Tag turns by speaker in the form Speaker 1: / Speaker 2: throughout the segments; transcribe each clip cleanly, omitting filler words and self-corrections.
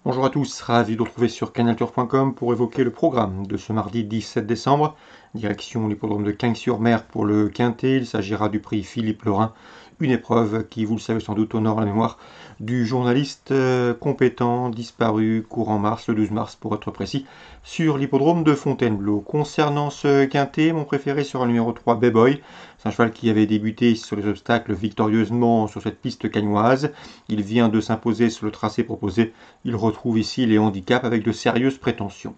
Speaker 1: Bonjour à tous, ravi de vous retrouver sur canaltour.com pour évoquer le programme de ce mardi 17 décembre. Direction l'hippodrome de Cagnes-sur-Mer pour le Quintet. Il s'agira du prix Philippe Lorrain, une épreuve qui, vous le savez sans doute, honore la mémoire du journaliste compétent disparu courant mars, le 12 mars pour être précis, sur l'hippodrome de Fontainebleau. Concernant ce Quintet, mon préféré sera le numéro 3, B-Boy. C'est un cheval qui avait débuté sur les obstacles victorieusement sur cette piste cagnoise. Il vient de s'imposer sur le tracé proposé. Il retrouve ici les handicaps avec de sérieuses prétentions.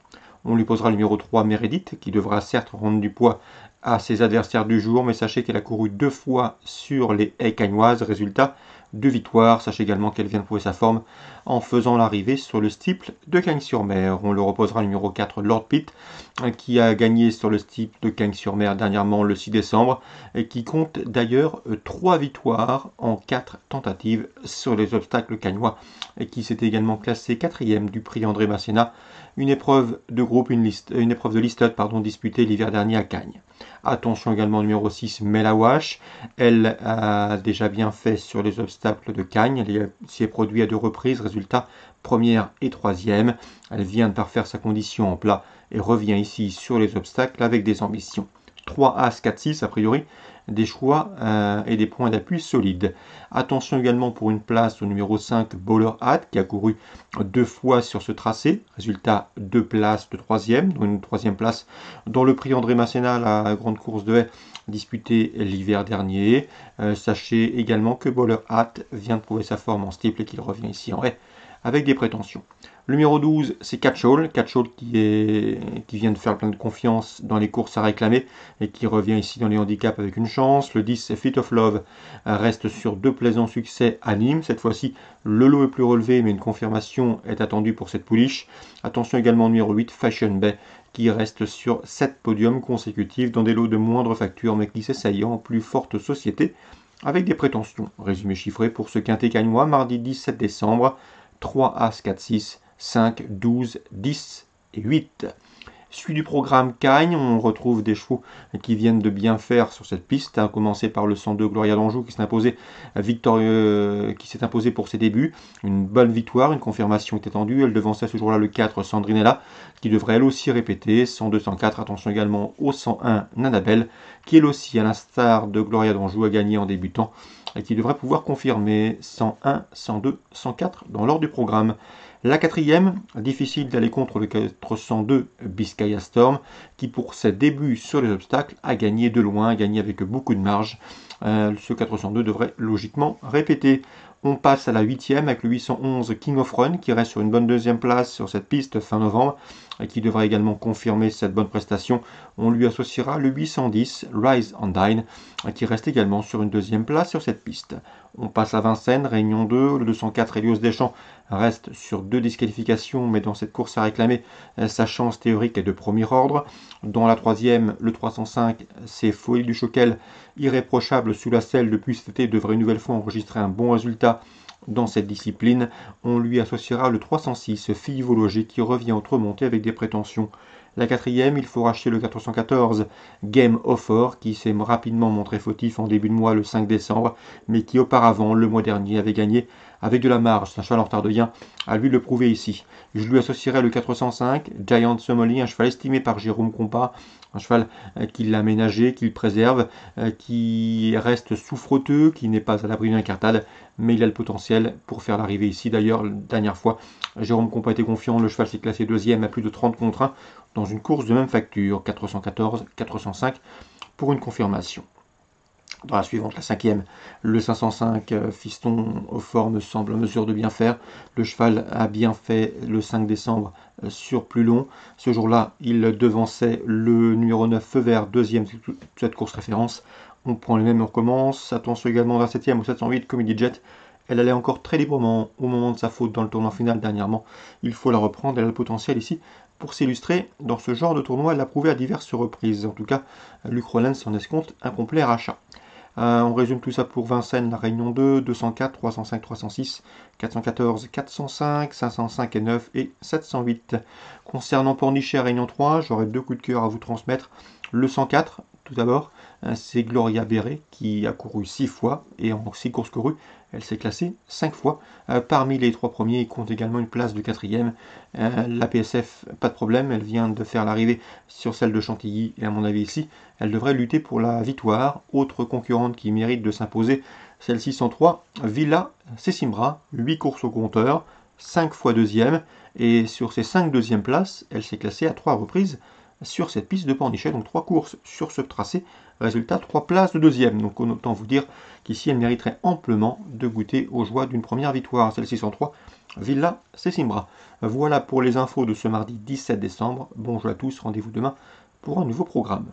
Speaker 1: On lui posera le numéro 3, Meredith, qui devra certes rendre du poids à ses adversaires du jour, mais sachez qu'elle a couru 2 fois sur les haies cagnoises, résultat 2 victoires. Sachez également qu'elle vient de prouver sa forme en faisant l'arrivée sur le steeple de Cagnes-sur-Mer. On le reposera le numéro 4, Lord Pitt, qui a gagné sur le steeple de Cagnes-sur-Mer dernièrement le 6 décembre, et qui compte d'ailleurs 3 victoires en 4 tentatives sur les obstacles cagnois, et qui s'est également classé 4e du prix André Masséna, une épreuve de groupe, une épreuve de listed disputée l'hiver dernier à Cagnes. Attention également au numéro 6, Melawash. Elle a déjà bien fait sur les obstacles de Cagnes. Elle s'y est produite à 2 reprises. Résultat, première et 3e. Elle vient de parfaire sa condition en plat et revient ici sur les obstacles avec des ambitions. 3 As, 4, 6 a priori, des choix et des points d'appui solides. Attention également pour une place au numéro 5, Bowler Hat, qui a couru 2 fois sur ce tracé. Résultat, 2 places de 3e, dont une 3e place dans le prix André Masséna, la grande course de haies disputée l'hiver dernier. Sachez également que Bowler Hat vient de prouver sa forme en steeple et qu'il revient ici en haie avec des prétentions. Le numéro 12, c'est Catchall. Catchall qui vient de faire plein de confiance dans les courses à réclamer et qui revient ici dans les handicaps avec une chance. Le 10, c'est Fleet of Love, reste sur 2 plaisants succès à Nîmes. Cette fois-ci, le lot est plus relevé, mais une confirmation est attendue pour cette pouliche. Attention également au numéro 8, Fashion Bay, qui reste sur 7 podiums consécutifs dans des lots de moindre facture, mais qui s'essayent en plus forte société avec des prétentions. Résumé chiffré pour ce Quintet cagnois, mardi 17 décembre, 3 As, 4, 6, 5, 12, 10 et 8. Suite du programme Cagnes, on retrouve des chevaux qui viennent de bien faire sur cette piste, à commencer par le 102 Gloria d'Anjou qui s'est imposé pour ses débuts. Une bonne victoire, une confirmation est attendue. Elle devançait ce jour-là le 4 Sandrinella, qui devrait elle aussi répéter. 102, 104, attention également au 101 Nanabelle, qui elle aussi, à l'instar de Gloria d'Anjou, a gagné en débutant et qui devrait pouvoir confirmer 101, 102, 104 dans l'ordre du programme. La 4e, difficile d'aller contre le 402 Biscaya Storm, qui pour ses débuts sur les obstacles a gagné de loin, a gagné avec beaucoup de marge. Ce 402 devrait logiquement répéter. On passe à la 8e avec le 811 King of Run qui reste sur une bonne 2e place sur cette piste fin novembre et qui devrait également confirmer cette bonne prestation. On lui associera le 810 Rise and Dine qui reste également sur une 2e place sur cette piste. On passe à Vincennes, Réunion 2, le 204 Helios Deschamps reste sur 2 disqualifications, mais dans cette course à réclamer, sa chance théorique est de premier ordre. Dans la 3e, le 305, c'est Folie du Choquel, irréprochable sous la selle depuis cet été, devrait une nouvelle fois enregistrer un bon résultat dans cette discipline. On lui associera le 306, Fille Vologé, qui revient autre montée avec des prétentions. La 4e, il faut racheter le 414 Game Offer, qui s'est rapidement montré fautif en début de mois le 5 décembre, mais qui auparavant, le mois dernier, avait gagné avec de la marge. C'est un cheval en retard de gain, à lui de le prouver ici. Je lui associerai le 405 Giant Somali, un cheval estimé par Jérôme Compas, un cheval qui l'a aménagé, qu'il préserve, qui reste souffreteux, qui n'est pas à l'abri d'une incartade, mais il a le potentiel pour faire l'arrivée ici. D'ailleurs, la dernière fois, Jérôme Compas était confiant, le cheval s'est classé 2e à plus de 30 contre 1 dans une course de même facture, 414, 405 pour une confirmation. Dans la suivante, la 5e, le 505 Fiston aux formes semble en mesure de bien faire. Le cheval a bien fait le 5 décembre sur plus long. Ce jour-là, il devançait le numéro 9 Feu Vert, 2e de cette course référence. On prend les mêmes, on recommence. Attention également dans la 7e au 708 Comedy Jet. Elle allait encore très librement au moment de sa faute dans le tournoi final dernièrement. Il faut la reprendre, elle a le potentiel ici pour s'illustrer. Dans ce genre de tournoi, elle l'a prouvé à diverses reprises. En tout cas, Luc Rollens s'en escompte un complet rachat. On résume tout ça pour Vincennes, la Réunion 2, 204, 305, 306, 414, 405, 505 et 9 et 708. Concernant Pornichet, Réunion 3, j'aurais 2 coups de cœur à vous transmettre. Le 104, tout d'abord, c'est Gloria Béret qui a couru 6 fois et en 6 courses courues, Elle s'est classée 5 fois. Parmi les 3 premiers, il compte également une place de 4e. La PSF, pas de problème, elle vient de faire l'arrivée sur celle de Chantilly, et à mon avis ici, elle devrait lutter pour la victoire. Autre concurrente qui mérite de s'imposer, celle-ci 103, Villa Cecimbra, 8 courses au compteur, 5 fois 2e, et sur ces 5 deuxièmes places, elle s'est classée à 3 reprises sur cette piste de Pornichet, donc 3 courses sur ce tracé, résultat 3 places de 2e, donc autant vous dire qu'ici elle mériterait amplement de goûter aux joies d'une première victoire, celle-ci 103, Villa Cecimbra. Voilà pour les infos de ce mardi 17 décembre, bon jeu à tous, rendez-vous demain pour un nouveau programme.